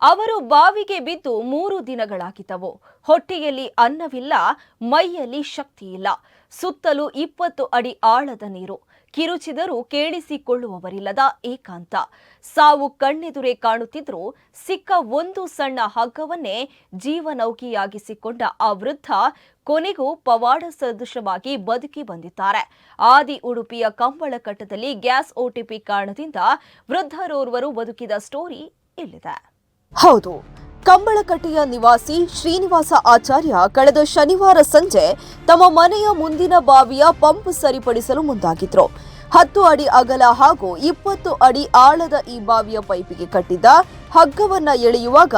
ಅವರು ಬಾವಿಗೆ ಬಿದ್ದು 3 ದಿನಗಳಾಗಿದ್ದವು. ಹೊಟ್ಟೆಯಲ್ಲಿ ಅನ್ನವಿಲ್ಲ, ಮೈಯಲ್ಲಿ ಶಕ್ತಿ ಇಲ್ಲ. ಸುತ್ತಲೂ 20 ಅಡಿ ಆಳದ ನೀರು. ಕಿರುಚಿದರೂ ಕೇಳಿಸಿಕೊಳ್ಳುವವರಿಲ್ಲದ ಏಕಾಂತ. ಸಾವು ಕಣ್ಣೆದುರೇ ಕಾಣುತ್ತಿದ್ರೂ ಸಿಕ್ಕ ಒಂದು ಸಣ್ಣ ಹಗ್ಗವನ್ನೇ ಜೀವನೌಕಿಯಾಗಿಸಿಕೊಂಡ ಆ ವೃದ್ಧ ಕೊನೆಗೂ ಪವಾಡ ಸದೃಶವಾಗಿ ಬದುಕಿ ಬಂದಿದ್ದಾರೆ. ಆದಿ ಉಡುಪಿಯ ಕಂಬಳಕಟ್ಟದಲ್ಲಿ ಗ್ಯಾಸ್ OTP ಕಾರಣದಿಂದ ವೃದ್ಧರೋರ್ವರು ಬದುಕಿದ ಸ್ಟೋರಿ ಇಲ್ಲಿದೆ. ಹೌದು, ಕಂಬಳಕಟ್ಟೆಯ ನಿವಾಸಿ ಶ್ರೀನಿವಾಸ ಆಚಾರ್ಯ ಕಳೆದ ಶನಿವಾರ ಸಂಜೆ ತಮ್ಮ ಮನೆಯ ಮುಂದಿನ ಬಾವಿಯ ಪಂಪ್ ಸರಿಪಡಿಸಲು ಮುಂದಾಗಿದ್ರು. 10 ಅಡಿ ಅಗಲ ಹಾಗೂ 20 ಅಡಿ ಆಳದ ಈ ಬಾವಿಯ ಪೈಪಿಗೆ ಕಟ್ಟಿದ್ದ ಹಗ್ಗವನ್ನ ಎಳೆಯುವಾಗ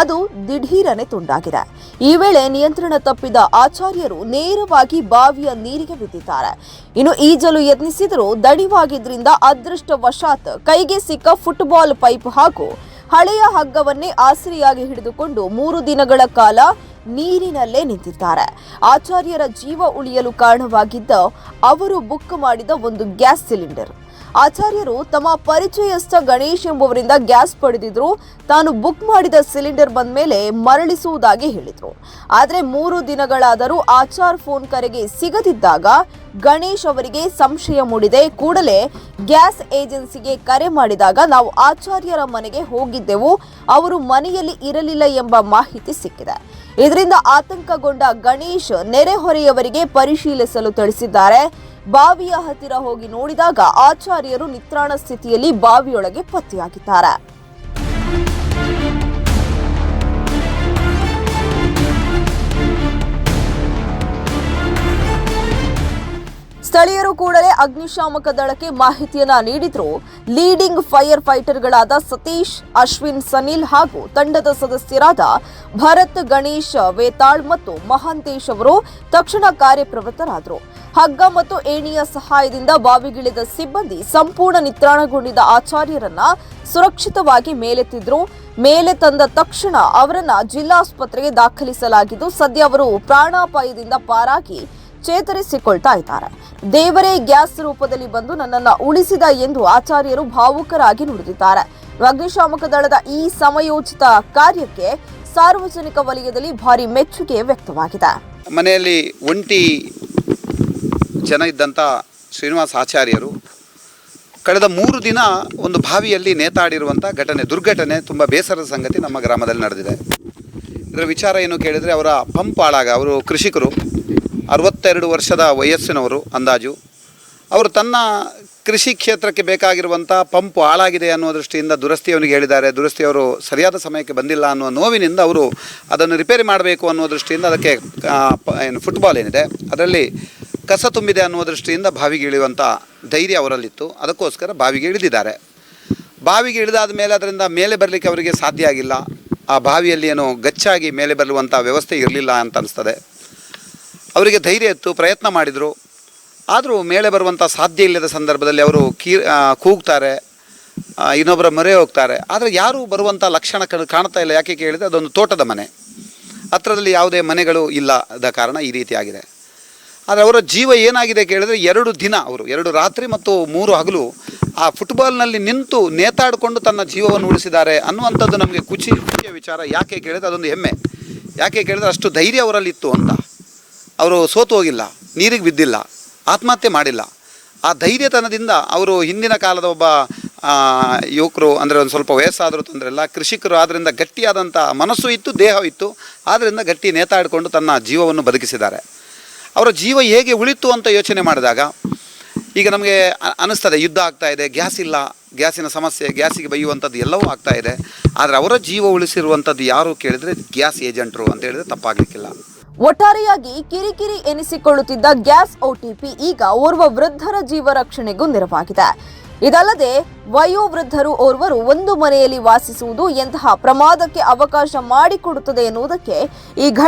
ಅದು ದಿಢೀರನೆ ತುಂಡಾಗಿದೆ. ಈ ವೇಳೆ ನಿಯಂತ್ರಣ ತಪ್ಪಿದ ಆಚಾರ್ಯರು ನೇರವಾಗಿ ಬಾವಿಯ ನೀರಿಗೆ ಬಿದ್ದಿದ್ದಾರೆ. ಇನ್ನು ಈಜಲು ಯತ್ನಿಸಿದರೂ ದಣಿವಾಗಿದ್ರಿಂದ ಅದೃಷ್ಟವಶಾತ್ ಕೈಗೆ ಸಿಕ್ಕ ಫುಟ್ಬಾಲ್ ಪೈಪ್ ಹಾಗೂ ಹಳೆಯ ಹಗ್ಗವನ್ನೇ ಆಸರೆಯಾಗಿ ಹಿಡಿದುಕೊಂಡು 3 ದಿನಗಳ ಕಾಲ ನೀರಿನಲ್ಲೇ ನಿಂತಿದ್ದಾರೆ. ಆಚಾರ್ಯರ ಜೀವ ಉಳಿಯಲು ಕಾರಣವಾಗಿದ್ದ ಅವರು ಬುಕ್ ಮಾಡಿದ ಒಂದು ಗ್ಯಾಸ್ ಸಿಲಿಂಡರ್. ಆಚಾರ್ಯರು ತಮ್ಮ ಪರಿಚಯಸ್ಥ ಗಣೇಶ್ ಎಂಬುವರಿಂದ ಗ್ಯಾಸ್ ಪಡೆದಿದ್ರು. ತಾನು ಬುಕ್ ಮಾಡಿದ ಸಿಲಿಂಡರ್ ಬಂದ ಮೇಲೆ ಮರಳಿಸುವುದಾಗಿ ಹೇಳಿದ್ರು. ಆದರೆ 3 ದಿನಗಳಾದರೂ ಆಚಾರ್ ಫೋನ್ ಕರೆಗೆ ಸಿಗದಿದ್ದಾಗ ಗಣೇಶ್ ಅವರಿಗೆ ಸಂಶಯ ಮೂಡಿದೆ. ಕೂಡಲೇ ಗ್ಯಾಸ್ ಏಜೆನ್ಸಿಗೆ ಕರೆ ಮಾಡಿದಾಗ ನಾವು ಆಚಾರ್ಯರ ಮನೆಗೆ ಹೋಗಿದ್ದೆವು, ಅವರು ಮನೆಯಲ್ಲಿ ಇರಲಿಲ್ಲ ಎಂಬ ಮಾಹಿತಿ ಸಿಕ್ಕಿದೆ. ಇದರಿಂದ ಆತಂಕಗೊಂಡ ಗಣೇಶ್ ನೆರೆಹೊರೆಯವರಿಗೆ ಪರಿಶೀಲಿಸಲು ತಿಳಿಸಿದ್ದಾರೆ. ಬಾವಿಯ ಹತ್ತಿರ ಹೋಗಿ ನೋಡಿದಾಗ ಆಚಾರ್ಯರು ನಿತ್ರಾಣ ಸ್ಥಿತಿಯಲ್ಲಿ ಬಾವಿಯೊಳಗೆ ಪತ್ತೆಯಾಗಿದ್ದಾರೆ. ಸ್ಥಳೀಯರು ಕೂಡಲೇ ಅಗ್ನಿಶಾಮಕ ದಳಕ್ಕೆ ಮಾಹಿತಿಯನ್ನ ನೀಡಿದ್ರು. ಲೀಡಿಂಗ್ ಫೈರ್ ಫೈಟರ್ಗಳಾದ ಸತೀಶ್, ಅಶ್ವಿನ್, ಸನಿಲ್ ಹಾಗೂ ತಂಡದ ಸದಸ್ಯರಾದ ಭರತ್, ಗಣೇಶ್, ವೇತಾಳ್ ಮತ್ತು ಮಹಾಂತೇಶ್ ಅವರು ತಕ್ಷಣ ಕಾರ್ಯಪ್ರವೃತ್ತರಾದರು. ಹಗ್ಗ ಮತ್ತು ಏಣಿಯ ಸಹಾಯದಿಂದ ಬಾವಿಗಿಳಿದ ಸಿಬ್ಬಂದಿ ಸಂಪೂರ್ಣ ನಿತ್ರಾಣಗೊಂಡಿದ್ದ ಆಚಾರ್ಯರನ್ನ ಸುರಕ್ಷಿತವಾಗಿ ಮೇಲೆತ್ತಿದ್ರು. ಮೇಲೆ ತಂದ ತಕ್ಷಣ ಅವರನ್ನ ಜಿಲ್ಲಾಸ್ಪತ್ರೆಗೆ ದಾಖಲಿಸಲಾಗಿದ್ದು ಸದ್ಯ ಅವರು ಪ್ರಾಣಾಪಾಯದಿಂದ ಪಾರಾಗಿ ಚೇತರಿಸಿಕೊಳ್ತಾ ಇದ್ದಾರೆ. ದೇವರೇ ಗ್ಯಾಸ್ ರೂಪದಲ್ಲಿ ಬಂದು ನನ್ನನ್ನ ಉಳಿಸಿದ ಎಂದು ಆಚಾರ್ಯರು ಭಾವುಕರಾಗಿ ನುಡಿದಿದ್ದಾರೆ. ಅಗ್ನಿಶಾಮಕ ದಳದ ಈ ಸಮಯೋಚಿತ ಕಾರ್ಯಕ್ಕೆ ಸಾರ್ವಜನಿಕ ವಲಯದಲ್ಲಿ ಭಾರಿ ಮೆಚ್ಚುಗೆ ವ್ಯಕ್ತವಾಗಿದೆ. ಮನೆಯಲ್ಲಿ ಒಂಟಿ ಜನ ಇದ್ದಂಥ ಶ್ರೀನಿವಾಸ ಆಚಾರ್ಯರು ಕಳೆದ 3 ದಿನ ಒಂದು ಬಾವಿಯಲ್ಲಿ ನೇತಾಡಿರುವಂಥ ದುರ್ಘಟನೆ ತುಂಬ ಬೇಸರದ ಸಂಗತಿ ನಮ್ಮ ಗ್ರಾಮದಲ್ಲಿ ನಡೆದಿದೆ. ಇದರ ವಿಚಾರ ಏನು ಕೇಳಿದರೆ, ಅವರ ಪಂಪ್ ಅವರು ಕೃಷಿಕರು, 62 ವರ್ಷದ ವಯಸ್ಸಿನವರು ಅಂದಾಜು. ಅವರು ತನ್ನ ಕೃಷಿ ಕ್ಷೇತ್ರಕ್ಕೆ ಬೇಕಾಗಿರುವಂಥ ಪಂಪ್ ಹಾಳಾಗಿದೆ ಅನ್ನೋ ದೃಷ್ಟಿಯಿಂದ ದುರಸ್ತಿಯವನಿಗೆ ಹೇಳಿದ್ದಾರೆ. ದುರಸ್ತಿಯವರು ಸರಿಯಾದ ಸಮಯಕ್ಕೆ ಬಂದಿಲ್ಲ ಅನ್ನುವ ನೋವಿನಿಂದ ಅವರು ಅದನ್ನು ರಿಪೇರಿ ಮಾಡಬೇಕು ಅನ್ನೋ ದೃಷ್ಟಿಯಿಂದ ಅದಕ್ಕೆ ಫುಟ್ಬಾಲ್ ಏನಿದೆ ಅದರಲ್ಲಿ ಕಸ ತುಂಬಿದೆ ಅನ್ನುವ ದೃಷ್ಟಿಯಿಂದ ಬಾವಿಗೆ ಇಳಿಯುವಂಥ ಧೈರ್ಯ ಅವರಲ್ಲಿತ್ತು. ಅದಕ್ಕೋಸ್ಕರ ಬಾವಿಗೆ ಇಳಿದಿದ್ದಾರೆ. ಬಾವಿಗೆ ಇಳಿದಾದ ಮೇಲೆ ಅದರಿಂದ ಮೇಲೆ ಬರಲಿಕ್ಕೆ ಅವರಿಗೆ ಸಾಧ್ಯ ಆಗಿಲ್ಲ. ಆ ಬಾವಿಯಲ್ಲಿ ಏನೋ ಗಚ್ಚಾಗಿ ಮೇಲೆ ಬರುವಂಥ ವ್ಯವಸ್ಥೆ ಇರಲಿಲ್ಲ ಅಂತ ಅನಿಸ್ತದೆ. ಅವರಿಗೆ ಧೈರ್ಯ ಇತ್ತು, ಪ್ರಯತ್ನ ಮಾಡಿದರು. ಆದರೂ ಮೇಲೆ ಬರುವಂಥ ಸಾಧ್ಯ ಇಲ್ಲದ ಸಂದರ್ಭದಲ್ಲಿ ಅವರು ಕೂಗ್ತಾರೆ, ಇನ್ನೊಬ್ಬರ ಮೊರೆ ಹೋಗ್ತಾರೆ. ಆದರೆ ಯಾರೂ ಬರುವಂಥ ಲಕ್ಷಣ ಕಾಣ್ತಾ ಇಲ್ಲ. ಯಾಕೆ ಕೇಳಿದರೆ ಅದೊಂದು ತೋಟದ ಮನೆ, ಹತ್ತಿರದಲ್ಲಿ ಯಾವುದೇ ಮನೆಗಳು ಇಲ್ಲದ ಕಾರಣ ಈ ರೀತಿಯಾಗಿದೆ. ಆದರೆ ಅವರ ಜೀವ ಏನಾಗಿದೆ ಕೇಳಿದರೆ 2 ದಿನ ಅವರು 2 ರಾತ್ರಿ ಮತ್ತು 3 ಹಗಲು ಆ ಫುಟ್ಬಾಲ್ನಲ್ಲಿ ನಿಂತು ನೇತಾಡಿಕೊಂಡು ತನ್ನ ಜೀವವನ್ನು ಉಳಿಸಿದ್ದಾರೆ ಅನ್ನುವಂಥದ್ದು ನಮಗೆ ಖುಷಿಯ ವಿಚಾರ. ಯಾಕೆ ಕೇಳಿದರೆ ಅದೊಂದು ಹೆಮ್ಮೆ. ಯಾಕೆ ಕೇಳಿದರೆ ಅಷ್ಟು ಧೈರ್ಯ ಅವರಲ್ಲಿತ್ತು ಅಂತ. ಅವರು ಸೋತು ಹೋಗಿಲ್ಲ, ನೀರಿಗೆ ಬಿದ್ದಿಲ್ಲ, ಆತ್ಮಹತ್ಯೆ ಮಾಡಿಲ್ಲ. ಆ ಧೈರ್ಯತನದಿಂದ ಅವರು ಹಿಂದಿನ ಕಾಲದ ಒಬ್ಬ ಯುವಕರು, ಅಂದರೆ ಒಂದು ಸ್ವಲ್ಪ ವಯಸ್ಸಾದರೂ ತೊಂದರೆ ಇಲ್ಲ, ಕೃಷಿಕರು, ಆದ್ದರಿಂದ ಗಟ್ಟಿಯಾದಂಥ ಮನಸ್ಸು ಇತ್ತು, ದೇಹ ಇತ್ತು, ಆದ್ದರಿಂದ ಗಟ್ಟಿ ನೇತಾಡಿಕೊಂಡು ತನ್ನ ಜೀವವನ್ನು ಬದುಕಿಸಿದ್ದಾರೆ. ಅವರ ಜೀವ ಹೇಗೆ ಉಳಿತು ಅಂತ ಯೋಚನೆ ಮಾಡಿದಾಗ ಈಗ ನಮಗೆ ಅನ್ನಿಸ್ತದೆ, ಯುದ್ಧ ಆಗ್ತಾ ಇದೆ, ಗ್ಯಾಸ್ ಇಲ್ಲ, ಗ್ಯಾಸಿನ ಸಮಸ್ಯೆ, ಗ್ಯಾಸಿಗೆ ಬೈಯುವಂಥದ್ದು ಎಲ್ಲವೂ ಆಗ್ತಾ ಇದೆ. ಆದರೆ ಅವರ ಜೀವ ಉಳಿಸಿರುವಂಥದ್ದು ಯಾರು ಕೇಳಿದರೆ ಗ್ಯಾಸ್ ಏಜೆಂಟರು ಅಂತ ಹೇಳಿದರೆ ತಪ್ಪಾಗಲಿಕ್ಕಿಲ್ಲ. ಒಟ್ಟಾರೆಯಾಗಿ ಕಿರಿಕಿರಿ ಎನಿಸಿಕೊಳ್ಳುತ್ತಿದ್ದ ಗ್ಯಾಸ್ OTP ಈಗ ಓರ್ವ ವೃದ್ಧರ ಜೀವ ರಕ್ಷಣೆಗೂ ನೆರವಾಗಿದೆ. ಇದಲ್ಲದೆ ವಯೋವೃದ್ಧರು ಓರ್ವರು ಒಂದು ಮನೆಯಲ್ಲಿ ವಾಸಿಸುವುದು ಎಂತಹ ಪ್ರಮಾದಕ್ಕೆ ಅವಕಾಶ ಮಾಡಿಕೊಡುತ್ತದೆ ಎನ್ನುವುದಕ್ಕೆ ಈ